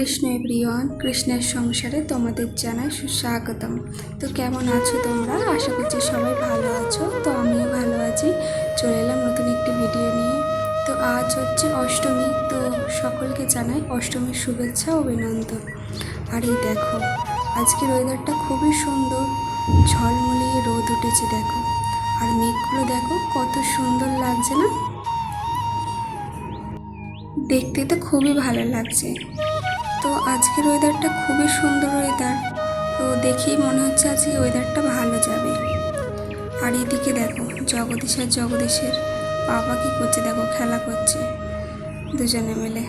Krishna everyone, কৃষ্ণের সংসারে তোমাদের জানাই সুস্বাগতম। তো কেমন আছো তোমরা? আশা করছি সবাই ভালো আছো। তো আমিও ভালো আছি। চলে এলাম নতুন একটি ভিডিও নিয়ে। তো আজ হচ্ছে অষ্টমী। তো সকলকে জানাই অষ্টমীর শুভেচ্ছা ও অভিনন্দন। আর এই দেখো, আজকের ওয়েদারটা খুবই সুন্দর, ঝলমলিয়ে রোদ উঠেছে দেখো। আর মেঘগুলো দেখো কত সুন্দর লাগছে না? দেখতে তো খুবই ভালো লাগছে। তো আজকের ওয়েদারটা খুবই সুন্দর ওয়েদার। তো দেখেই মনে হচ্ছে আজকে ওয়েদারটা ভালো যাবে। আর এদিকে দেখো জগদীশের বাবা কি করছে দেখো, খেলা করছে দুজনে মিলে।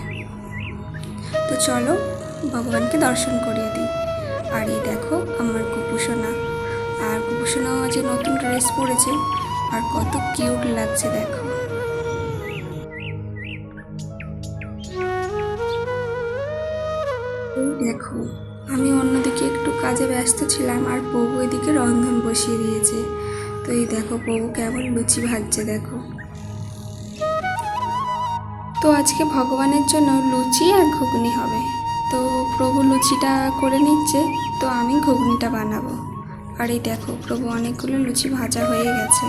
তো চলো ভগবানকে দর্শন করিয়ে দিই। আর এই দেখো আমার কুপুসোনা, আর কুপুসোনাও আজ নতুন ড্রেস পরেছে আর কত কিউট লাগছে দেখো। দেখো আমি অন্যদিকে একটু কাজে ব্যস্ত ছিলাম আর প্রভু এদিকে রন্ধন বসিয়ে দিয়েছে। তো এই দেখো প্রভু কেমন লুচি ভাজছে দেখো। তো আজকে ভগবানের জন্য লুচি আর ঘুগনি হবে। তো প্রভু লুচিটা করে নিচ্ছে, তো আমি ঘুগনিটা বানাবো। আর এই দেখো প্রভু অনেকগুলো লুচি ভাজা হয়ে গেছে।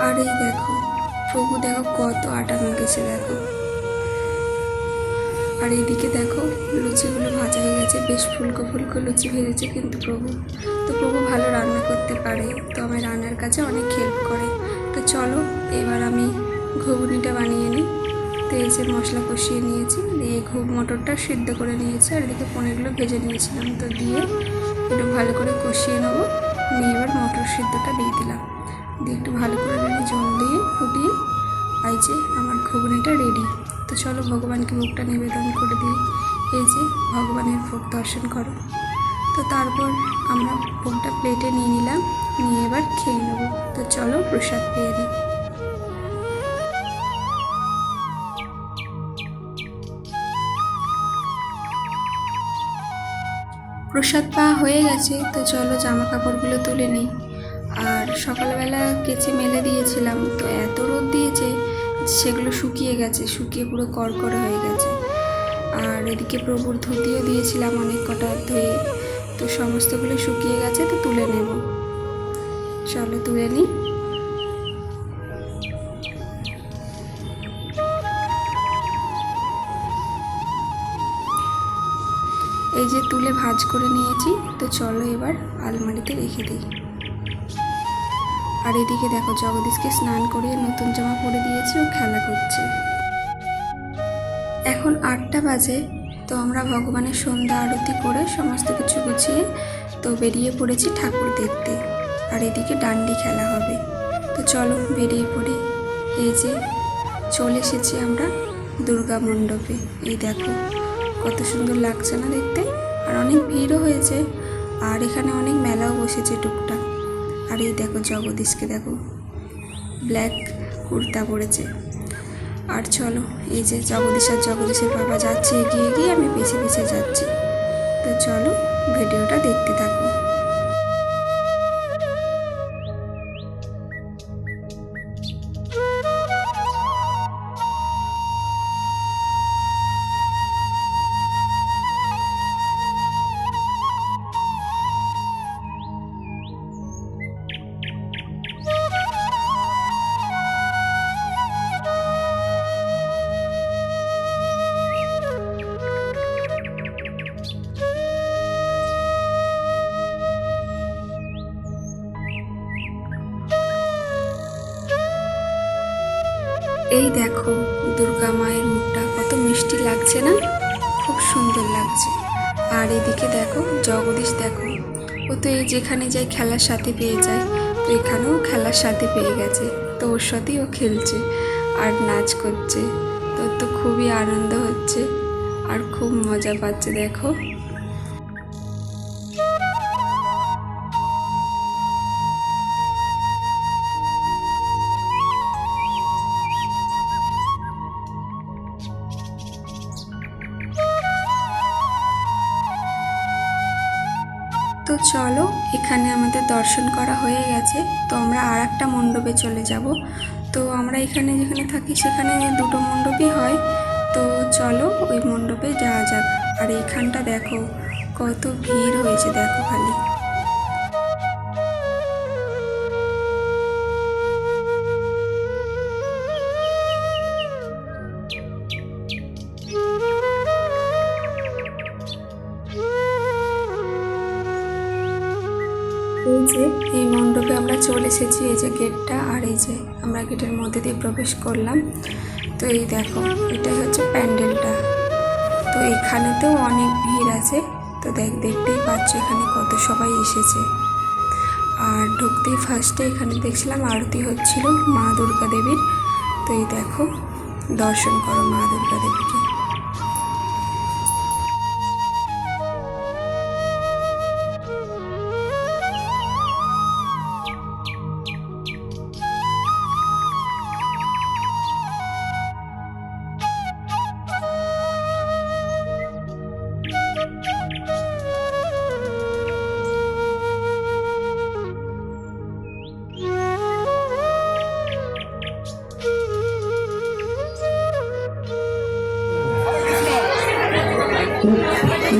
আর এই দেখো প্রভু দেখো কত আটা মেখেছে দেখো। আর এইদিকে দেখো লুচিগুলো ভাজা হয়ে গেছে, বেশ ফুলকো ফুলকো লুচি ভেজেছে কিন্তু প্রভু ভালো রান্না করতে পারে। তো আমার রান্নার কাছে অনেক হেল্প করে। তো চলো এবার আমি ঘুগনিটা বানিয়ে নিই। তো এই যে মশলা কষিয়ে নিয়েছি, দিয়ে মটরটা সিদ্ধ করে নিয়েছি, আর এদিকে পনিরগুলো ভেজে নিয়েছিলাম। তো দিয়ে একটু ভালো করে কষিয়ে নেবো, নিয়ে এবার মটর সিদ্ধটা দিয়ে দিলাম, দিয়ে একটু ভালো করে জল দিয়ে ফুটিয়ে এই যে আমার ঘুগনিটা রেডি। তো চলো ভগবানকে ভোগটা নিবেদন করে দিই। এই যে ভগবানের ভোগ দর্শন করো। তো তারপর আমরা ভোগটা প্লেটে নিয়ে নিলাম, নিয়ে এবার খেয়ে নেবো। তো চলো প্রসাদ পেয়ে নিই। প্রসাদ পাওয়া হয়ে গেছে। তো চলো জামা কাপড়গুলো তুলে নিই। আর সকালবেলা কেচে মেলে দিয়েছিলাম, তো এত রোদ দিয়েছে সেগুলো শুকিয়ে গেছে, শুকিয়ে পুরো কড়কড়ে হয়ে গেছে। আর এদিকে প্রভুর ধুতিও দিয়েছিলাম অনেক কটা ধুয়ে, তো সমস্তগুলো শুকিয়ে গেছে। তো তুলে নেব, চলো তুলে নিই। এই যে তুলে ভাঁজ করে নিয়েছি। তো চলো এবার আলমারিতে রেখে দিই। আর এদিকে দেখো জগদীশকে স্নান করিয়ে নতুন জামা পরে দিয়েছি, ও খেলা করছে। এখন 8টা বাজে। তো আমরা ভগবানের সন্ধ্যা আরতি করে সমস্ত কিছু গুছিয়ে তো বেরিয়ে পড়েছি ঠাকুর দেখতে। আর এদিকে ডান্ডি খেলা হবে। তো চলো বেরিয়ে পড়ি। এই যে চলে এসেছি আমরা দুর্গা মণ্ডপে। এই দেখো কত সুন্দর লাগছে না দেখতে? আর অনেক ভিড়ও হয়েছে, আর এখানে অনেক মেলাও বসেছে টুকটাক। আর এই দেখো জগদীশকে দেখো, ব্ল্যাক কুর্তা পরেছে। আর চলো এই যে জগদীশের বাবা যাচ্ছে এগিয়ে এগিয়ে, আমি পিছে পিছে যাচ্ছি। তো চলো ভিডিওটা দেখতে থাকো। এই দেখো দুর্গা মায়ের মুখটা কত মিষ্টি লাগছে না? খুব সুন্দর লাগছে। আর এদিকে দেখো জগদীশ দেখো, ও তো এই যেখানে যাই খেলার সাথে পেয়ে যায়। তো এখানেও খেলার সাথে পেয়ে গেছে, তো ওর সাথেই ও খেলছে আর নাচ করছে। তো তো খুবই আনন্দ হচ্ছে আর খুব মজা পাচ্ছে দেখো। চলো, এখানে আমাদের দর্শন করা হয়ে গেছে, তো আমরা আর একটা মণ্ডপে চলে যাব। তো আমরা এখানে যেখানে থাকি সেখানে দুটো মণ্ডপই হয়, তো চলো ওই মণ্ডপে যাওয়া যাক। আর এইখানটা দেখো কত ভিড় হয়েছে, দেখো খালি। এই যে এই মণ্ডপে আমরা চলে এসেছি, এই যে গেটটা, আর এই যে আমরা গেটের মধ্যে দিয়ে প্রবেশ করলাম। তো এই দেখো এটাই হচ্ছে প্যান্ডেলটা। তো এখানেতেও অনেক ভিড় আছে, তো দেখতেই পাচ্ছ এখানে কত সবাই এসেছে। আর ঢুকতেই ফার্স্টে এখানে দেখছিলাম আরতি হচ্ছিল মা দুর্গা দেবীর। তো এই দেখো, দর্শন করো মা দুর্গা দেবীকে।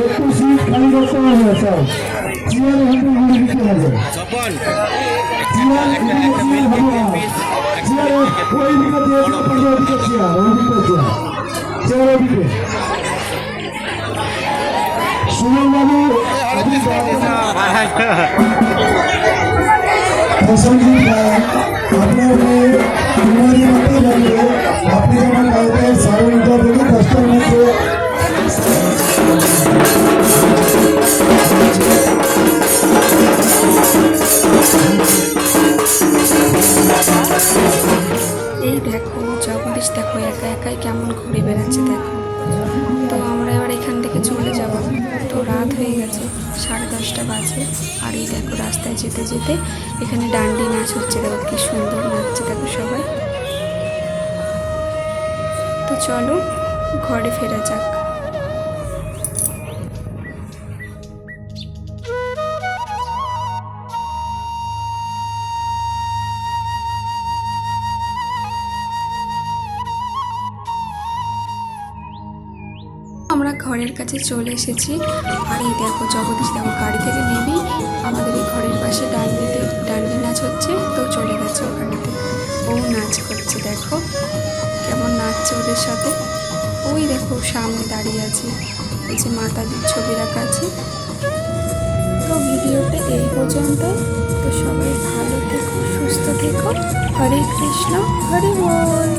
একটু সিট খালি করতে হবে সব। চেয়ার হাতে ঘুরে দিতে হবে। চেয়ার হবে না। চেয়ার ওই দিকে দিয়ে ওদিকে চেয়ার, ওদিকে চেয়ার, চেয়ার ওদিকে। সুমন বাবু আপনার মেয়ে কুমারী মতো জানলে আপনি যেমন কাউকে সাড়ে নটা থেকে 10টার মধ্যে এই দেখো জগদীশ দেখো একা একাই কেমন ঘুরে বেড়াচ্ছে দেখো। তো আমরা এবার এখান থেকে চলে যাব। তো রাত হয়ে গেছে, 10:30 বাজে। আর এই দেখো রাস্তায় যেতে যেতে এখানে ডান্ডি নাচ হচ্ছে, দেখো কি সুন্দর নাচছে দেখো সবাই। তো চলো ঘরে ফেরা যাক। আমরা ঘরের কাছে চলে এসেছি। আর এই দেখো জগদীশ দেখো গাড়ি থেকে নেমেই আমাদের এই ঘরের পাশে ডান্ডি নাচ হচ্ছে। তো চলে গেছে ওখানেতে, ও নাচ করছে দেখো কেমন নাচছে ওদের সাথে। ওই দেখো সামনে দাঁড়িয়ে আছে, এই যে মাতাজির ছবি রাখা আছে। তো ভিডিওটা এই পর্যন্ত। তো সবাই ভালো থেকো, সুস্থ থেকো। হরে কৃষ্ণ, হরে বল।